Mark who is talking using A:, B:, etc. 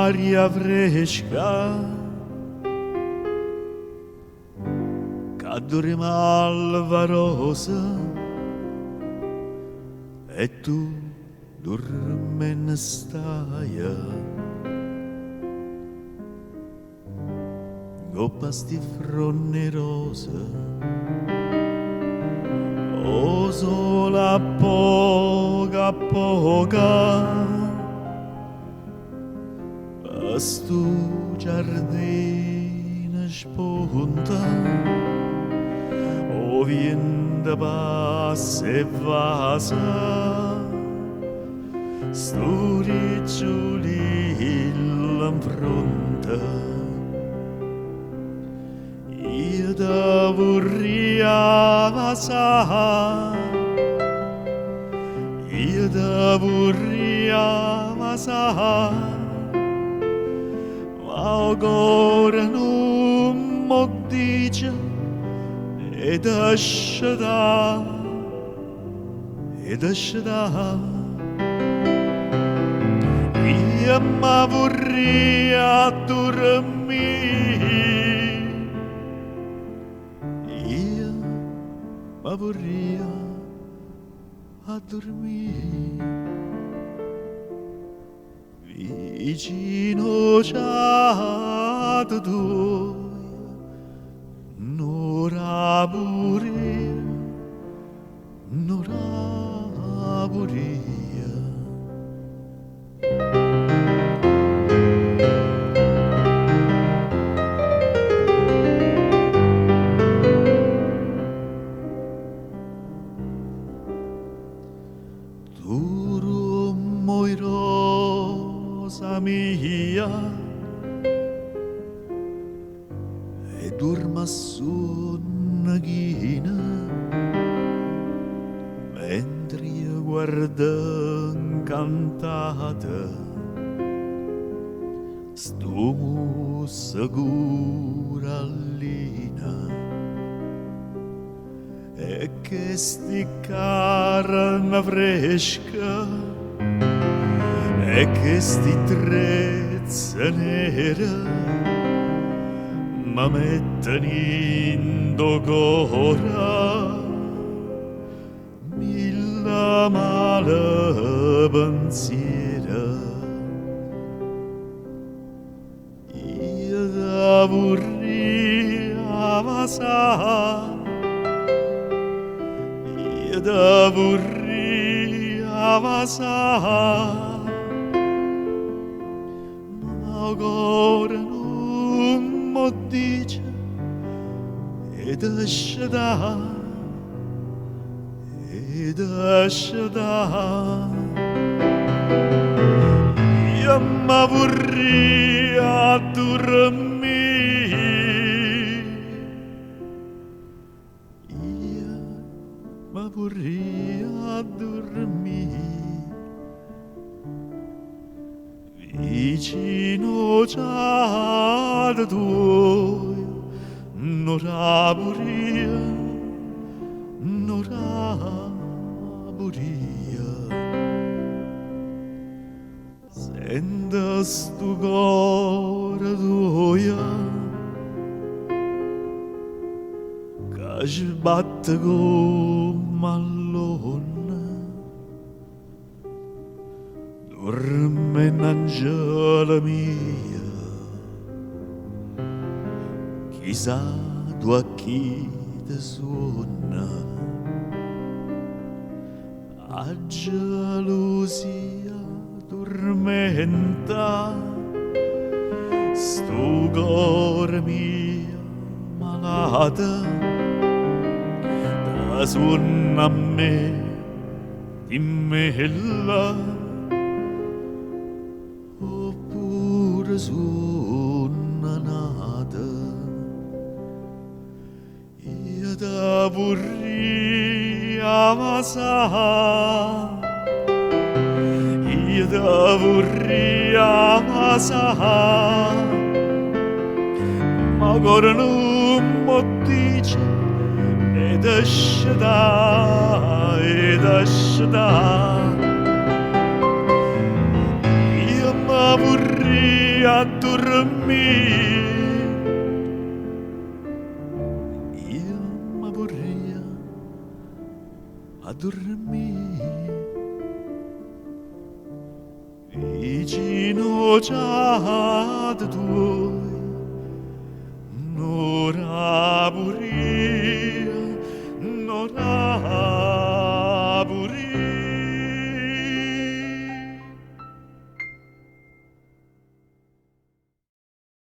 A: aria fresca che dorma alvarosa e tu dorme stai coppa sti fronne rosa o sola poca a stu giardino spunta o vien passa e vasa stu riccioli l'infronta io da vorria vasa io da vorria vasa ma ora non mo dice ed esce da io ma vorria dormire io ma vorria a dormire vicino già da due n'ora buria tu moi rosa mia e dorma su una ghina mentre io guardo incantata sto musagurallina e che sti carne fresca e che sti trezze nere ma mettono in docora mille male pensiera io da vorria vasa io da vorria vasa ma ora non mo dice ed esce da io ma vorria dormire io ma vorria dormire vicino già da due n'ora buria senta stu cuore tuoia che sbatte come all'onna dorme un'angela mia chissà tu a chi te suona a gelosia tormenta sto cuore mio malata da suona a me di mella oppure suona nata io da vorria vasa io da vorria vasa ma ora non mo dice ed esce da io ma vorria a dormire. Io m'avorria a dormire vicino già da tuoi, un'ora buria, un'ora